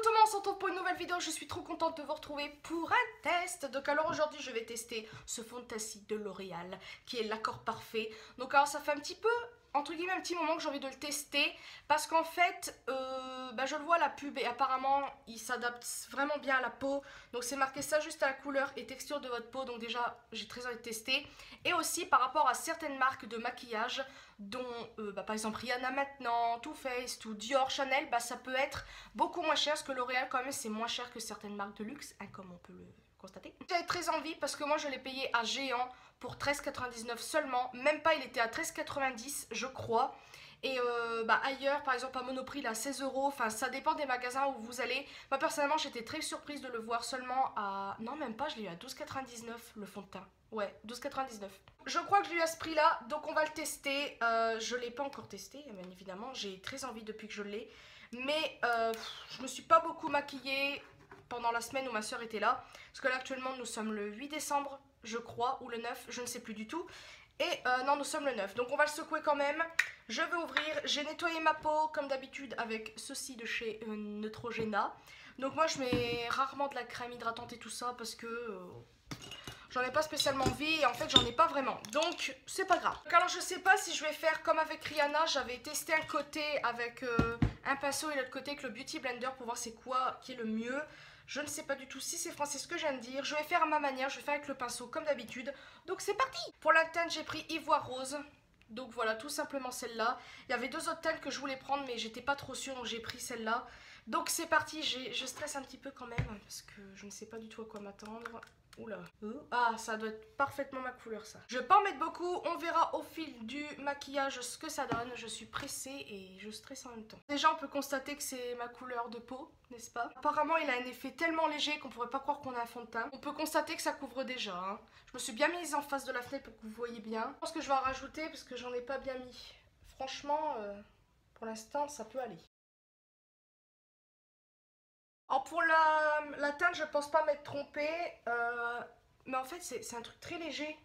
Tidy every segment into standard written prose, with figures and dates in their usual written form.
tout le monde, on se retrouve pour une nouvelle vidéo. Je suis trop contente de vous retrouver pour un test. Donc alors aujourd'hui je vais tester ce fond de teint de L'Oréal qui est l'accord parfait. Donc alors ça fait un petit peu, entre guillemets, un petit moment que j'ai envie de le tester parce qu'en fait je le vois à la pub et apparemment il s'adapte vraiment bien à la peau. Donc c'est marqué ça juste à la couleur et texture de votre peau, donc déjà j'ai très envie de tester. Et aussi par rapport à certaines marques de maquillage dont par exemple Rihanna maintenant, Too Faced ou Dior, Chanel, ça peut être beaucoup moins cher parce que L'Oréal quand même c'est moins cher que certaines marques de luxe, hein, comme on peut le constater. J'avais très envie parce que moi je l'ai payé à Géant pour 13,99 seulement, même pas, il était à 13,90 je crois. Et ailleurs, par exemple à Monoprix, il est à 16 €. Enfin, ça dépend des magasins où vous allez. Moi, personnellement, j'étais très surprise de le voir seulement à... Non, même pas, je l'ai eu à 12,99 le fond de teint. Ouais, 12,99. Je crois que je l'ai eu à ce prix-là, donc on va le tester. Je ne l'ai pas encore testé, bien évidemment. J'ai très envie depuis que je l'ai. Mais je me suis pas beaucoup maquillée pendant la semaine où ma soeur était là. Parce que là, actuellement, nous sommes le 8 décembre, je crois, ou le 9, je ne sais plus du tout. Et non, nous sommes le 9, donc on va le secouer quand même. Je vais ouvrir, j'ai nettoyé ma peau comme d'habitude avec ceci de chez Neutrogena. Donc moi je mets rarement de la crème hydratante et tout ça parce que j'en ai pas spécialement envie et en fait j'en ai pas vraiment. Donc c'est pas grave. Donc alors je sais pas si je vais faire comme avec Rihanna, j'avais testé un côté avec un pinceau et l'autre côté avec le Beauty Blender pour voir c'est quoi qui est le mieux. Je ne sais pas du tout si c'est français ce que je viens de dire. Je vais faire à ma manière, je vais faire avec le pinceau comme d'habitude. Donc c'est parti. Pour la teinte j'ai pris Ivoire Rose. Donc voilà, tout simplement celle-là. Il y avait deux autres teintes que je voulais prendre mais j'étais pas trop sûre donc j'ai pris celle-là. Donc c'est parti, je stresse un petit peu quand même parce que je ne sais pas du tout à quoi m'attendre. Oula. Ah, ça doit être parfaitement ma couleur ça. Je vais pas en mettre beaucoup, on verra au fil du maquillage ce que ça donne. Je suis pressée et je stresse en même temps. Déjà on peut constater que c'est ma couleur de peau, n'est-ce pas? Apparemment il a un effet tellement léger qu'on pourrait pas croire qu'on a un fond de teint. On peut constater que ça couvre déjà, hein. Je me suis bien mise en face de la fenêtre pour que vous voyez bien. Je pense que je vais en rajouter parce que j'en ai pas bien mis. Franchement, pour l'instant ça peut aller. Alors pour la teinte, je pense pas m'être trompée, mais en fait c'est un truc très léger.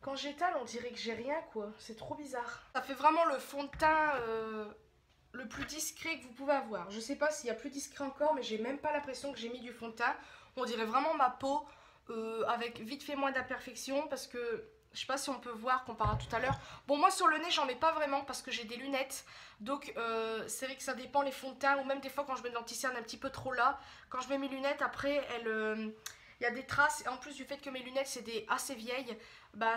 Quand j'étale, on dirait que j'ai rien quoi, c'est trop bizarre. Ça fait vraiment le fond de teint le plus discret que vous pouvez avoir. Je sais pas s'il y a plus discret encore, mais j'ai même pas l'impression que j'ai mis du fond de teint. On dirait vraiment ma peau avec vite fait moins d'imperfections parce que... Je sais pas si on peut voir comparé à tout à l'heure. Bon, moi sur le nez j'en mets pas vraiment parce que j'ai des lunettes. Donc c'est vrai que ça dépend les fonds de teint. Ou même des fois quand je mets de l'anti-cerne un petit peu trop là. Quand je mets mes lunettes après il y a des traces. Et en plus du fait que mes lunettes c'est des assez vieilles,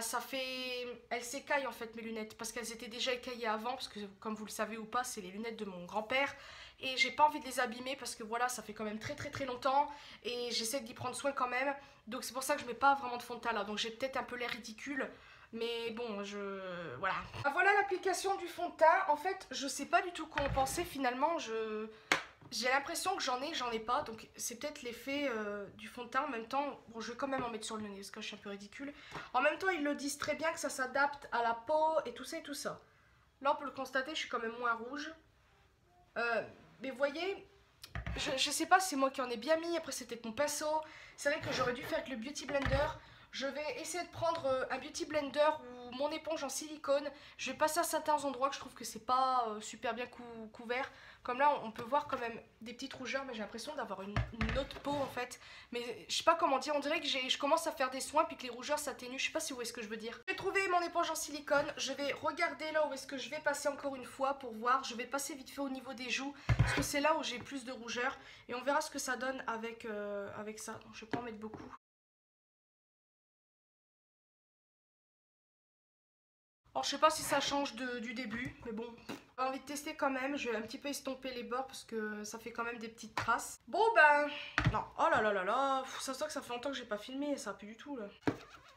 ça fait... Elles s'écaillent en fait mes lunettes. Parce qu'elles étaient déjà écaillées avant. Parce que comme vous le savez ou pas, c'est les lunettes de mon grand-père. Et j'ai pas envie de les abîmer parce que voilà, ça fait quand même très longtemps. Et j'essaie d'y prendre soin quand même. Donc c'est pour ça que je mets pas vraiment de fond de teint là. Donc j'ai peut-être un peu l'air ridicule. Mais bon, voilà. Voilà l'application du fond de teint. En fait, je sais pas du tout quoi en penser finalement. J'ai l'impression que j'en ai pas. Donc c'est peut-être l'effet du fond de teint. En même temps, bon, je vais quand même en mettre sur le nez parce que je suis un peu ridicule. En même temps, ils le disent très bien que ça s'adapte à la peau et tout ça et tout ça. Là, on peut le constater, je suis quand même moins rouge. Mais vous voyez, je sais pas, c'est moi qui en ai bien mis. Après, c'était mon pinceau. C'est vrai que j'aurais dû faire avec le Beauty Blender. Je vais essayer de prendre un Beauty Blender ou mon éponge en silicone. Je vais passer à certains endroits que je trouve que c'est pas super bien couvert. Comme là, on peut voir quand même des petites rougeurs, mais j'ai l'impression d'avoir une autre peau en fait. Mais je sais pas comment dire, on dirait que je commence à faire des soins puis que les rougeurs s'atténuent. Je sais pas si vous voyez ce que je veux dire. J'ai trouvé mon éponge en silicone. Je vais regarder là où est-ce que je vais passer encore une fois pour voir. Je vais passer vite fait au niveau des joues parce que c'est là où j'ai plus de rougeurs. Et on verra ce que ça donne avec ça. Donc, je vais pas en mettre beaucoup. Alors je sais pas si ça change du début, mais bon, j'ai envie de tester quand même. Je vais un petit peu estomper les bords parce que ça fait quand même des petites traces. Bon non, oh là là là là, ça se voit que ça fait longtemps que j'ai pas filmé, ça va plus du tout là.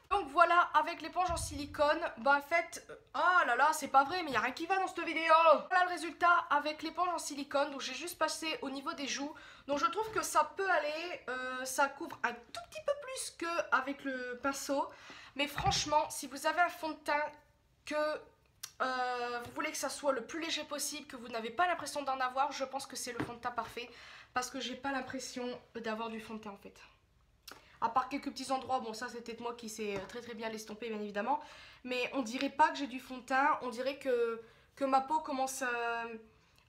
Donc voilà, avec l'éponge en silicone, en fait, oh là là, c'est pas vrai, mais y a rien qui va dans cette vidéo. Voilà le résultat avec l'éponge en silicone, donc j'ai juste passé au niveau des joues. Donc je trouve que ça peut aller, ça couvre un tout petit peu plus qu'avec le pinceau. Mais franchement, si vous avez un fond de teint que vous voulez que ça soit le plus léger possible, que vous n'avez pas l'impression d'en avoir, je pense que c'est le fond de teint parfait. Parce que j'ai pas l'impression d'avoir du fond de teint en fait. À part quelques petits endroits, bon ça c'est peut-être moi qui sais très bien l'estomper bien évidemment. Mais on dirait pas que j'ai du fond de teint, on dirait que ma peau commence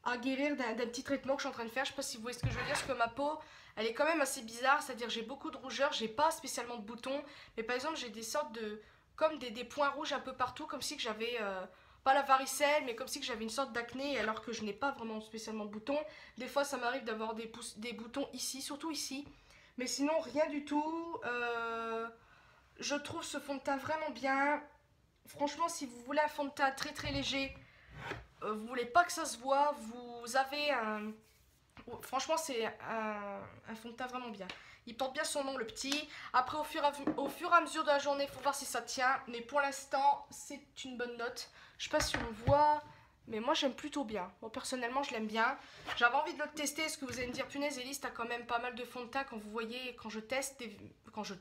à guérir d'un petit traitement que je suis en train de faire. Je sais pas si vous voyez ce que je veux dire, parce que ma peau, elle est quand même assez bizarre, c'est-à-dire j'ai beaucoup de rougeur, j'ai pas spécialement de boutons, mais par exemple j'ai des sortes de, comme des points rouges un peu partout, comme si que j'avais, pas la varicelle, mais comme si que j'avais une sorte d'acné, alors que je n'ai pas vraiment spécialement de boutons. Des fois ça m'arrive d'avoir des boutons ici, surtout ici, mais sinon rien du tout. Je trouve ce fond de teint vraiment bien. Franchement, si vous voulez un fond de teint très très léger, vous voulez pas que ça se voit, vous avez un... Franchement, c'est un fond de teint vraiment bien. Il porte bien son nom, le petit. Après, au fur et à mesure de la journée, il faut voir si ça tient. Mais pour l'instant, c'est une bonne note. Je sais pas si on voit, mais moi, j'aime plutôt bien. Moi, personnellement, je l'aime bien. J'avais envie de le tester. Est-ce que vous allez me dire, punaise, Elise, t'as quand même pas mal de fond de teint quand vous voyez, quand je teste, quand je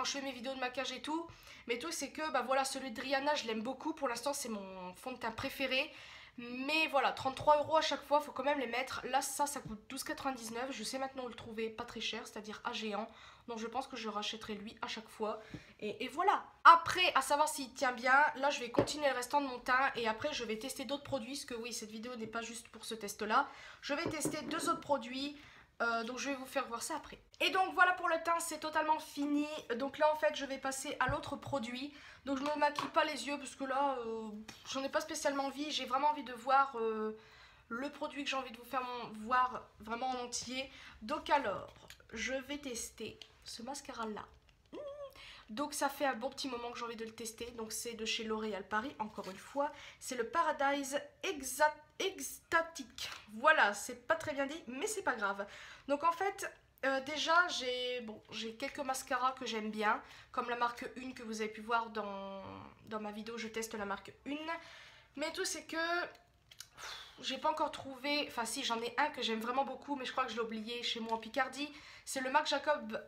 fais mes vidéos de maquillage et tout. Mais tout, c'est que, bah voilà, celui de Rihanna, je l'aime beaucoup. Pour l'instant, c'est mon fond de teint préféré. Mais voilà, 33 € à chaque fois, faut quand même les mettre. Là, ça coûte 12,99 €. Je sais maintenant où le trouver, pas très cher, c'est-à-dire à géant. Donc je pense que je rachèterai lui à chaque fois. Et voilà. Après, à savoir s'il tient bien, là je vais continuer le restant de mon teint. Et après, je vais tester d'autres produits. Parce que oui, cette vidéo n'est pas juste pour ce test-là. Je vais tester 2 autres produits. Donc je vais vous faire voir ça après. Et donc voilà pour le teint, c'est totalement fini. Donc là en fait je vais passer à l'autre produit. Donc je ne me maquille pas les yeux parce que là j'en ai pas spécialement envie. J'ai vraiment envie de voir le produit que j'ai envie de vous faire voir vraiment en entier. Donc alors je vais tester ce mascara là. Donc ça fait un bon petit moment que j'ai envie de le tester. Donc c'est de chez L'Oréal Paris, encore une fois. C'est le Paradise Extatic. Voilà, c'est pas très bien dit, mais c'est pas grave. Donc en fait, déjà j'ai quelques mascaras que j'aime bien. Comme la marque Une que vous avez pu voir dans ma vidéo, je teste la marque Une. Mais tout c'est que j'ai pas encore trouvé, enfin si j'en ai un que j'aime vraiment beaucoup, mais je crois que je l'ai oublié chez moi en Picardie. C'est le Marc Jacob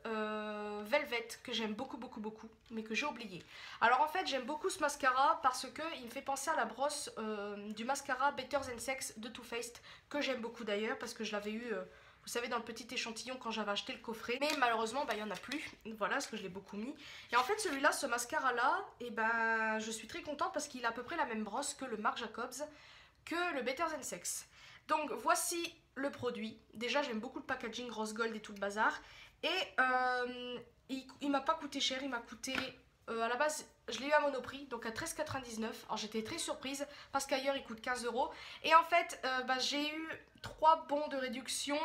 Velvet que j'aime beaucoup, mais que j'ai oublié. Alors en fait j'aime beaucoup ce mascara parce que il me fait penser à la brosse du mascara Better Than Sex de Too Faced, que j'aime beaucoup d'ailleurs parce que je l'avais eu, vous savez, dans le petit échantillon quand j'avais acheté le coffret. Mais malheureusement il n'y en a plus, voilà, parce que je l'ai beaucoup mis. Et en fait celui-là, ce mascara là, et ben je suis très contente parce qu'il a à peu près la même brosse que le Marc Jacobs, que le Better Than Sex. Donc voici le produit. Déjà j'aime beaucoup le packaging rose gold et tout le bazar. Et il m'a pas coûté cher, il m'a coûté à la base, je l'ai eu à Monoprix, donc à 13,99 €. Alors j'étais très surprise parce qu'ailleurs il coûte 15 €. Et en fait j'ai eu 3 bons de réduction,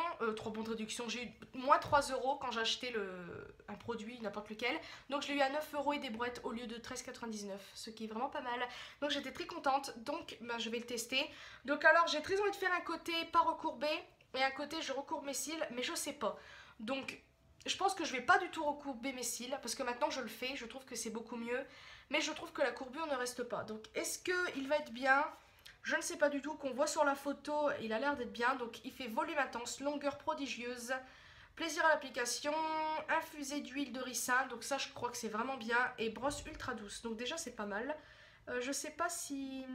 j'ai eu moins 3 € quand j'ai acheté un produit, n'importe lequel. Donc je l'ai eu à 9 € et des brouettes au lieu de 13,99 €, ce qui est vraiment pas mal. Donc j'étais très contente, donc je vais le tester. Donc alors j'ai très envie de faire un côté pas recourbé et un côté je recourbe mes cils, mais je sais pas. Donc je pense que je vais pas du tout recourber mes cils parce que maintenant je le fais, je trouve que c'est beaucoup mieux. Mais je trouve que la courbure ne reste pas. Donc est-ce qu'il va être bien? Je ne sais pas du tout. Qu'on voit sur la photo, il a l'air d'être bien. Donc il fait volume intense, longueur prodigieuse, plaisir à l'application, infusé d'huile de ricin. Donc ça je crois que c'est vraiment bien. Et brosse ultra douce. Donc déjà c'est pas mal. Je sais pas si...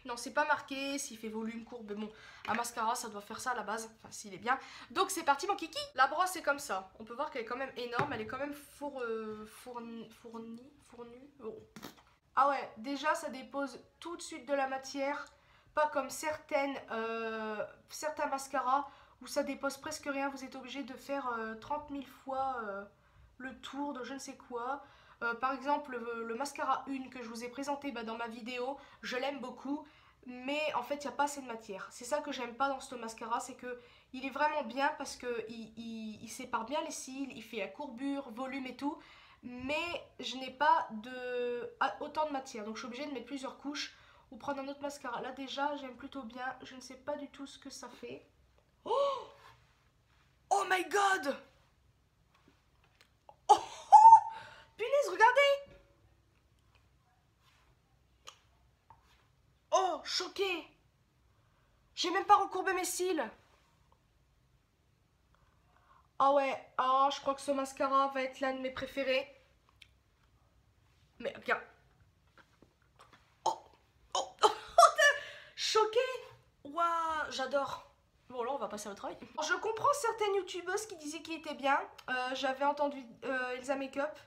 Non, c'est pas marqué s'il fait volume, courbe. Bon, un mascara, ça doit faire ça à la base. Enfin, s'il est bien. Donc, c'est parti, mon kiki. La brosse est comme ça. On peut voir qu'elle est quand même énorme. Elle est quand même fournie. Oh. Ah ouais, déjà, ça dépose tout de suite de la matière. Pas comme certains mascaras où ça dépose presque rien. Vous êtes obligé de faire 30 000 fois le tour de je ne sais quoi. Par exemple, le mascara Une que je vous ai présenté dans ma vidéo, je l'aime beaucoup, mais en fait, il n'y a pas assez de matière. C'est ça que j'aime pas dans ce mascara, c'est que il est vraiment bien parce que il sépare bien les cils, il fait la courbure, volume et tout, mais je n'ai pas autant de matière. Donc, je suis obligée de mettre plusieurs couches ou prendre un autre mascara. Là, déjà, j'aime plutôt bien. Je ne sais pas du tout ce que ça fait. Oh! Oh my god! Punaise, regardez! Oh, choquée! J'ai même pas recourbé mes cils. Ah ouais, je crois que ce mascara va être l'un de mes préférés. Mais regarde. Choquée! Waouh, j'adore. Bon, là, on va passer au travail. Je comprends certaines youtubeuses qui disaient qu'il était bien. J'avais entendu Elsa Makeup.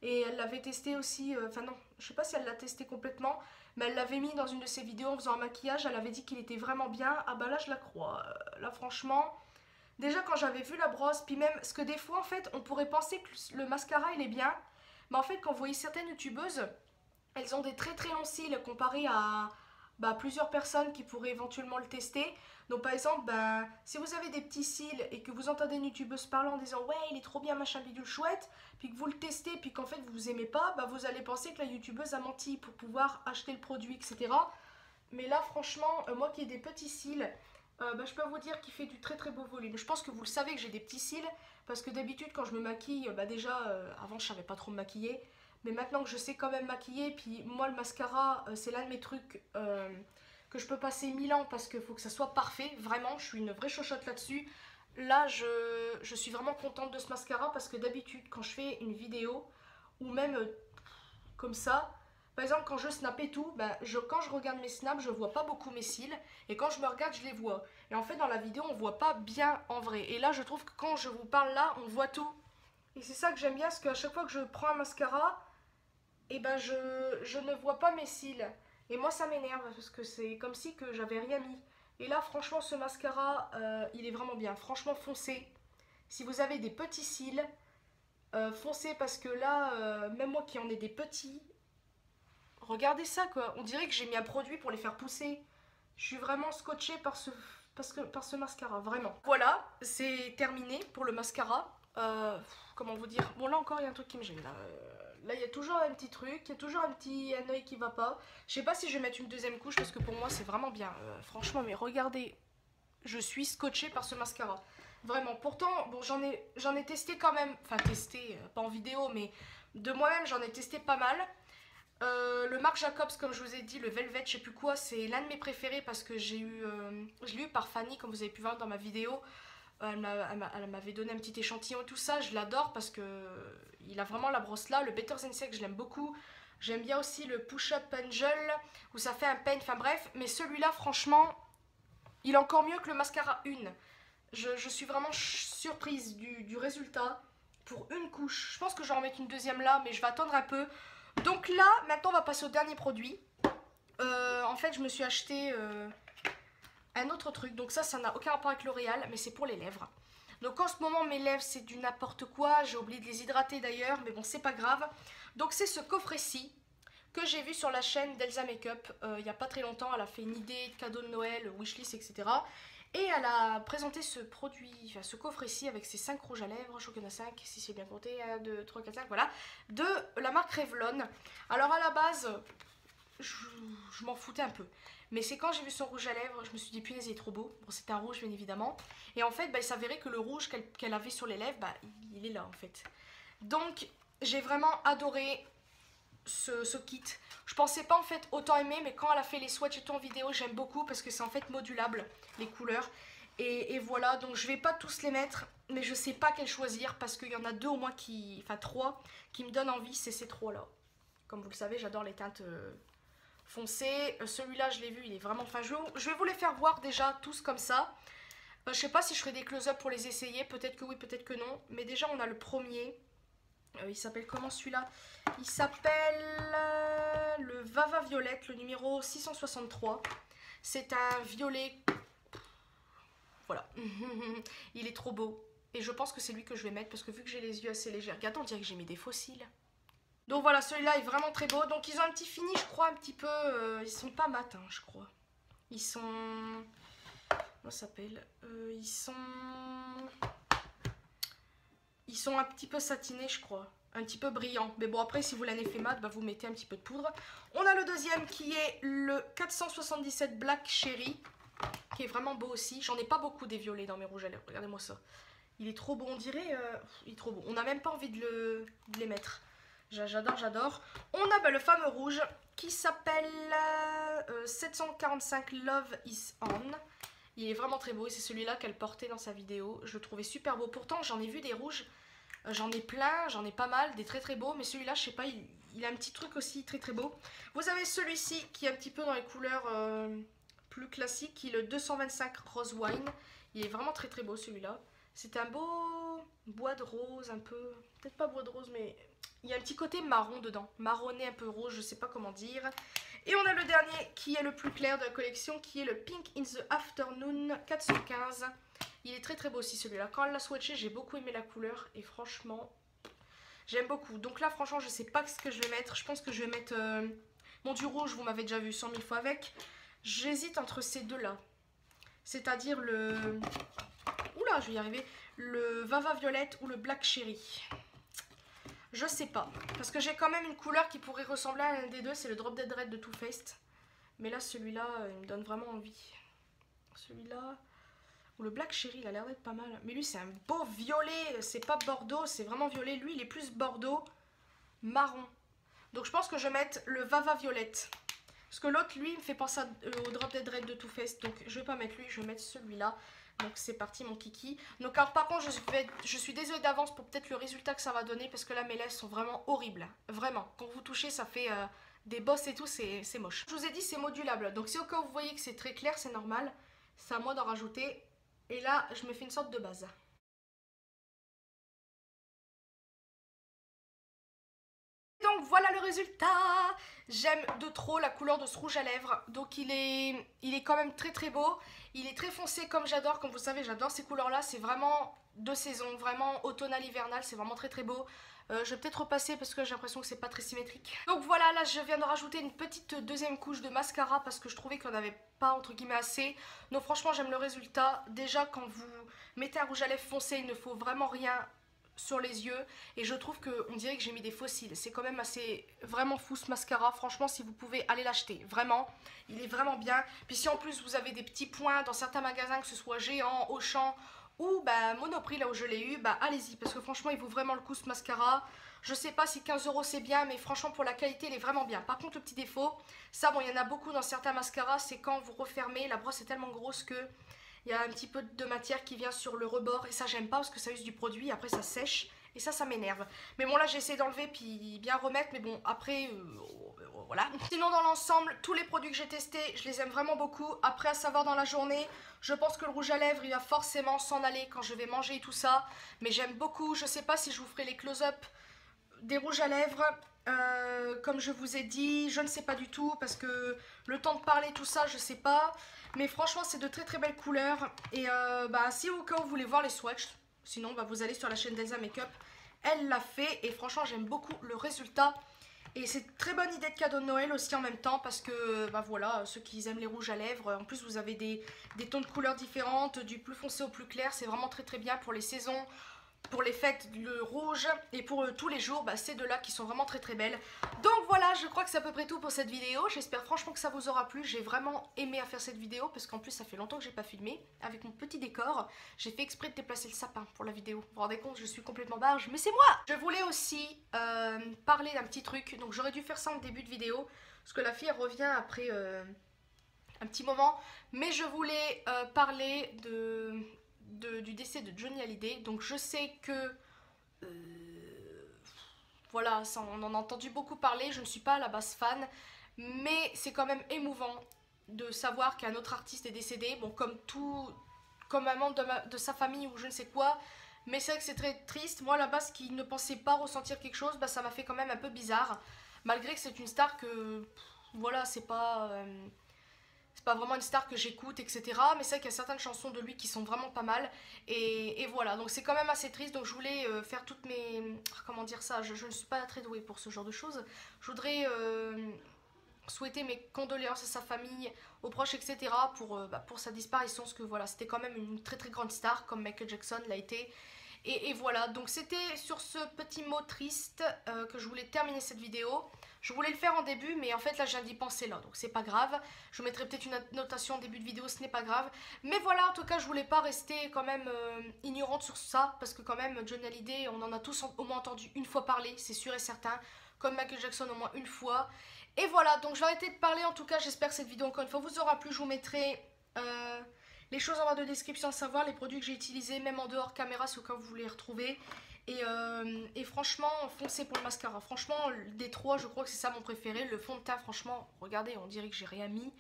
Et elle l'avait testé aussi, enfin non, je sais pas si elle l'a testé complètement, mais elle l'avait mis dans une de ses vidéos en faisant un maquillage, elle avait dit qu'il était vraiment bien. Ah bah là je la crois, là franchement, déjà quand j'avais vu la brosse, puis même, parce que des fois en fait on pourrait penser que le mascara il est bien, mais en fait quand vous voyez certaines youtubeuses, elles ont des très très longs cils comparé à plusieurs personnes qui pourraient éventuellement le tester. Donc par exemple, si vous avez des petits cils et que vous entendez une youtubeuse parler en disant ouais il est trop bien machin bidule chouette, puis que vous le testez puis qu'en fait vous aimez pas, vous allez penser que la youtubeuse a menti pour pouvoir acheter le produit, etc. Mais là franchement, moi qui ai des petits cils, je peux vous dire qu'il fait du très très beau volume. Je pense que vous le savez que j'ai des petits cils, parce que d'habitude quand je me maquille, déjà avant je savais pas trop me maquiller, mais maintenant que je sais quand même maquiller, puis moi le mascara c'est l'un de mes trucs que je peux passer 1000 ans parce qu'il faut que ça soit parfait, vraiment je suis une vraie chochotte là-dessus. Là je suis vraiment contente de ce mascara parce que d'habitude quand je fais une vidéo ou même comme ça, par exemple quand je snap et tout, quand je regarde mes snaps je vois pas beaucoup mes cils et quand je me regarde je les vois. Et en fait dans la vidéo on voit pas bien en vrai, et là je trouve que quand je vous parle là on voit tout. Et c'est ça que j'aime bien, parce qu'à chaque fois que je prends un mascara, je ne vois pas mes cils. Et moi ça m'énerve parce que c'est comme si que j'avais rien mis. Et là franchement ce mascara il est vraiment bien. Franchement foncez. Si vous avez des petits cils, foncez parce que là même moi qui en ai des petits, regardez ça quoi. On dirait que j'ai mis un produit pour les faire pousser. Je suis vraiment scotchée par ce mascara, vraiment. Voilà, c'est terminé pour le mascara. Comment vous dire? Bon là encore il y a un truc qui me gêne là. Là, il y a toujours un petit truc, il y a toujours un œil qui va pas. Je sais pas si je vais mettre une deuxième couche parce que pour moi, c'est vraiment bien. Franchement, mais regardez, je suis scotchée par ce mascara. Vraiment. Pourtant, bon, j'en ai testé quand même. Enfin, testé, pas en vidéo, mais de moi-même, j'en ai testé pas mal. Le Marc Jacobs, comme je vous ai dit, le Velvet, je sais plus quoi, c'est l'un de mes préférés parce que je l'ai eu par Fanny, comme vous avez pu voir dans ma vidéo. Elle m'avait donné un petit échantillon et tout ça, je l'adore parce que il a vraiment la brosse là. Le Better Than Sex, je l'aime beaucoup. J'aime bien aussi le Push Up Angel où ça fait un pen, enfin bref. Mais celui-là, franchement, il est encore mieux que le mascara une. Je suis vraiment surprise du résultat pour une couche. Je pense que je vais en mettre une deuxième là, mais je vais attendre un peu. Donc là, maintenant on va passer au dernier produit. En fait, je me suis acheté un autre truc, donc ça n'a aucun rapport avec L'Oréal, mais c'est pour les lèvres. Donc en ce moment mes lèvres c'est du n'importe quoi, j'ai oublié de les hydrater d'ailleurs, mais bon c'est pas grave. Donc c'est ce coffret-ci que j'ai vu sur la chaîne d'Elsa Makeup il n'y a pas très longtemps. Elle a fait une idée de cadeau de Noël, wishlist, etc. Et elle a présenté ce produit, enfin ce coffret-ci avec ses 5 rouges à lèvres, je crois qu'il y en a 5, si c'est bien compté, 1, 2, 3, 4, 5, voilà, de la marque Revlon. Alors à la base, je m'en foutais un peu. Mais c'est quand j'ai vu son rouge à lèvres, je me suis dit punaise il est trop beau. Bon c'est un rouge bien évidemment. Et en fait il s'avérait que le rouge qu'elle avait sur les lèvres, il est là en fait. Donc j'ai vraiment adoré ce kit. Je pensais pas en fait autant aimer, mais quand elle a fait les swatchs et tout en vidéo, j'aime beaucoup parce que c'est en fait modulable les couleurs. Et voilà, donc je vais pas tous les mettre, mais je sais pas quel choisir parce qu'il y en a 2 au moins enfin 3 qui me donnent envie, c'est ces 3 là. Comme vous le savez, j'adore les teintes foncé. Celui-là je l'ai vu, il est vraiment fin. Je vais vous les faire voir déjà tous comme ça. Je sais pas si je ferai des close-up pour les essayer, peut-être que oui, peut-être que non. Mais déjà on a le premier. Il s'appelle comment celui-là? Il s'appelle le Vava Violette, le numéro 663. C'est un violet. Voilà. Il est trop beau. Et je pense que c'est lui que je vais mettre parce que vu que j'ai les yeux assez légers. Regardez, on dirait que j'ai mis des fossiles. Donc voilà, celui-là est vraiment très beau. Donc ils ont un petit fini, je crois, un petit peu... ils sont pas mat, hein, je crois. Ils sont... Comment ça s'appelle Ils sont un petit peu satinés, je crois. Un petit peu brillants. Mais bon, après, si vous l'avez fait mat, vous mettez un petit peu de poudre. On a le deuxième qui est le 477 Black Cherry. Qui est vraiment beau aussi. J'en ai pas beaucoup des violets dans mes rouges à lèvres. Regardez-moi ça. Il est trop beau, on dirait... il est trop beau. On n'a même pas envie de les mettre. J'adore, j'adore. On a le fameux rouge qui s'appelle 745 Love is On. Il est vraiment très beau et c'est celui-là qu'elle portait dans sa vidéo. Je le trouvais super beau. Pourtant, j'en ai vu des rouges. J'en ai plein, j'en ai pas mal, des très très beaux. Mais celui-là, je sais pas, il a un petit truc aussi très très beau. Vous avez celui-ci qui est un petit peu dans les couleurs plus classiques, qui est le 225 Rose Wine. Il est vraiment très très beau celui-là. C'est un beau bois de rose, un peu... Peut-être pas bois de rose, mais... Il y a un petit côté marron dedans. Marronné, un peu rouge, je sais pas comment dire. Et on a le dernier qui est le plus clair de la collection, qui est le Pink in the Afternoon 415. Il est très très beau aussi celui-là. Quand elle l'a swatché, j'ai beaucoup aimé la couleur et franchement, j'aime beaucoup. Donc là, franchement, je sais pas ce que je vais mettre. Je pense que je vais mettre mon du rouge, vous m'avez déjà vu 100 000 fois avec. J'hésite entre ces deux-là. C'est-à-dire le... Oula, je vais y arriver. Le Vava Violette ou le Black Cherry. Je sais pas. Parce que j'ai quand même une couleur qui pourrait ressembler à l'un des deux. C'est le Drop Dead Red de Too Faced. Mais là, celui-là, il me donne vraiment envie. Celui-là... Ou le Black Cherry, il a l'air d'être pas mal. Mais lui, c'est un beau violet. C'est pas bordeaux, c'est vraiment violet. Lui, il est plus bordeaux marron. Donc, je pense que je vais mettre le Vava Violette. Parce que l'autre, lui, me fait penser au Drop Dead Red de Too Faced. Donc, je vais pas mettre lui, je vais mettre celui-là. Donc, c'est parti, mon kiki. Donc, alors, par contre, je suis désolée d'avance pour peut-être le résultat que ça va donner. Parce que là, mes lèvres sont vraiment horribles. Vraiment. Quand vous touchez, ça fait des bosses et tout. C'est moche. Je vous ai dit, c'est modulable. Donc, si au cas où vous voyez que c'est très clair, c'est normal. C'est à moi d'en rajouter. Et là, je me fais une sorte de base. Donc voilà le résultat. J'aime de trop la couleur de ce rouge à lèvres. Donc il est quand même très très beau. Il est très foncé comme j'adore. Comme vous savez, j'adore ces couleurs-là. C'est vraiment de saison, vraiment automnal, hivernal. C'est vraiment très très beau. Je vais peut-être repasser parce que j'ai l'impression que c'est pas très symétrique. Donc voilà, là je viens de rajouter une petite deuxième couche de mascara parce que je trouvais qu'on n'avait pas entre guillemets assez. Donc franchement j'aime le résultat. Déjà quand vous mettez un rouge à lèvres foncé, il ne faut vraiment rien sur les yeux. Et je trouve qu'on dirait que j'ai mis des fossiles. C'est quand même assez vraiment fou ce mascara. Franchement si vous pouvez aller l'acheter. Vraiment, il est vraiment bien. Puis si en plus vous avez des petits points dans certains magasins, que ce soit Géant, Auchan ou bah, Monoprix là où je l'ai eu, bah allez-y parce que franchement il vaut vraiment le coup ce mascara. Je sais pas si 15 € c'est bien, mais franchement pour la qualité il est vraiment bien. Par contre le petit défaut, ça bon il y en a beaucoup dans certains mascaras, c'est quand vous refermez, la brosse est tellement grosse que il y a un petit peu de matière qui vient sur le rebord et ça j'aime pas parce que ça use du produit, après ça sèche et ça m'énerve. Mais bon là j'ai essayé d'enlever puis bien remettre, mais bon après voilà. Sinon dans l'ensemble, tous les produits que j'ai testés, je les aime vraiment beaucoup. Après à savoir dans la journée, je pense que le rouge à lèvres il va forcément s'en aller quand je vais manger et tout ça. Mais j'aime beaucoup, je sais pas si je vous ferai les close-up des rouges à lèvres. Comme je vous ai dit, je ne sais pas du tout parce que le temps de parler tout ça je sais pas. Mais franchement c'est de très très belles couleurs. Et bah si au cas où vous voulez voir les swatchs, sinon bah, vous allez sur la chaîne d'Elsa Makeup. Elle l'a fait et franchement j'aime beaucoup le résultat. Et c'est une très bonne idée de cadeau de Noël aussi en même temps parce que bah voilà, ceux qui aiment les rouges à lèvres, en plus vous avez des tons de couleurs différentes, du plus foncé au plus clair, c'est vraiment très très bien pour les saisons, pour les fêtes, le rouge, et pour tous les jours, bah, ces deux-là qui sont vraiment très très belles. Donc voilà, je crois que c'est à peu près tout pour cette vidéo. J'espère franchement que ça vous aura plu. J'ai vraiment aimé à faire cette vidéo parce qu'en plus ça fait longtemps que j'ai pas filmé. Avec mon petit décor, j'ai fait exprès de déplacer le sapin pour la vidéo. Vous vous rendez compte, je suis complètement barge, mais c'est moi. Je voulais aussi parler d'un petit truc. Donc j'aurais dû faire ça en début de vidéo parce que la fille elle revient après un petit moment. Mais je voulais parler du décès de Johnny Hallyday. Donc je sais que voilà, ça, on en a entendu beaucoup parler, je ne suis pas à la base fan, mais c'est quand même émouvant de savoir qu'un autre artiste est décédé, bon comme un membre de sa famille ou je ne sais quoi, mais c'est vrai que c'est très triste. Moi à la base qui ne pensais pas ressentir quelque chose, bah, ça m'a fait quand même un peu bizarre, malgré que c'est une star que, voilà, c'est pas vraiment une star que j'écoute, etc. Mais c'est vrai qu'il y a certaines chansons de lui qui sont vraiment pas mal. Et voilà, donc c'est quand même assez triste. Donc je voulais faire toutes mes... Comment dire ça, je ne suis pas très douée pour ce genre de choses. Je voudrais souhaiter mes condoléances à sa famille, aux proches, etc. pour sa disparition. Parce que voilà, c'était quand même une très très grande star, comme Michael Jackson l'a été. Et voilà, donc c'était sur ce petit mot triste que je voulais terminer cette vidéo. Je voulais le faire en début, mais en fait là je viens d'y penser là, donc c'est pas grave. Je mettrai peut-être une notation en début de vidéo, ce n'est pas grave. Mais voilà, en tout cas je voulais pas rester quand même ignorante sur ça, parce que quand même Johnny Hallyday, on en a tous au moins entendu une fois parler, c'est sûr et certain. Comme Michael Jackson au moins une fois. Et voilà, donc je vais arrêter de parler, en tout cas j'espère que cette vidéo encore une fois vous aura plu. Je vous mettrai... les choses en barre de description, à savoir les produits que j'ai utilisés, même en dehors caméra, si au cas où vous voulez les retrouver. Et franchement, foncez pour le mascara. Franchement, des trois, je crois que c'est ça mon préféré. Le fond de teint, franchement, regardez, on dirait que j'ai rien mis.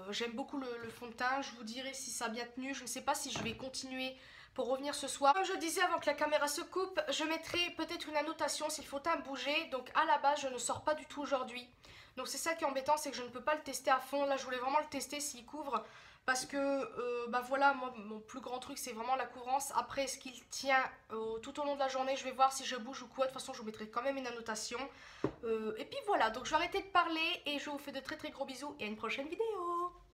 J'aime beaucoup le fond de teint. Je vous dirai si ça a bien tenu. Je ne sais pas si je vais continuer pour revenir ce soir. Comme je disais avant que la caméra se coupe, je mettrai peut-être une annotation s'il faut un bouger. Donc à la base je ne sors pas du tout aujourd'hui. Donc c'est ça qui est embêtant, c'est que je ne peux pas le tester à fond. Là je voulais vraiment le tester s'il couvre. Parce que bah voilà, moi, mon plus grand truc c'est vraiment la couvrance. Après ce qu'il tient tout au long de la journée, je vais voir si je bouge ou quoi. De toute façon je vous mettrai quand même une annotation. Et puis voilà, donc je vais arrêter de parler et je vous fais de très très gros bisous et à une prochaine vidéo.